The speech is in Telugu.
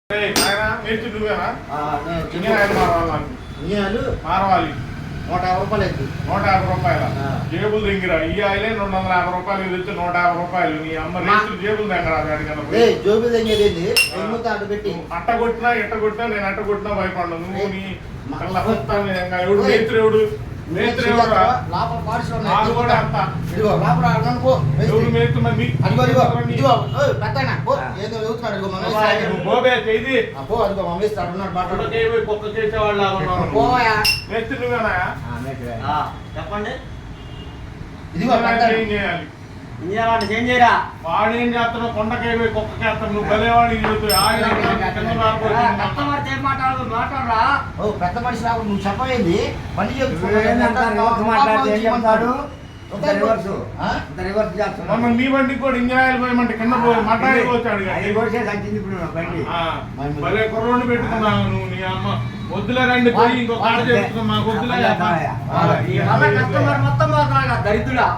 నువ్వేనా మారవాలి 150 రూపాయలు అయితే 150 రూపాయల జేబులు దగ్గర ఈ ఆయిలే 250 రూపాయలు తెచ్చి 150 రూపాయలు నీ అమ్మ రేట్లు జేబులు దగ్గర జోబులు దగ్గరేది అటు పెట్టి అట్ట కొట్టినా ఎట్ట కొట్టినా నేను అట్ట కొట్టినా భయపడ్డా నువ్వు నీ ఎవడు మేత్రుడు చెప్పండి ఏం చేయరా వాడేం చేస్తున్నావు కొండకే కుక్కకేస్తాను నువ్వు బలేవాడికి మాట్లాడరా పెద్ద మనిషి రావు నువ్వు చెప్పేది మళ్ళీ నీ బండికి కూడా ఇంజనీర్ పోయమంటే కింద పోయి మాట్లాడుకోవచ్చాడు భలే కుర్రోడిని పెట్టుకున్నావు నువ్వు నీ అమ్మ వద్దులే రండి పోయి ఇంకో కాడ చెప్తున్నా మాకు వద్దులే కస్టమర్ మొత్తం దరిద్రుడా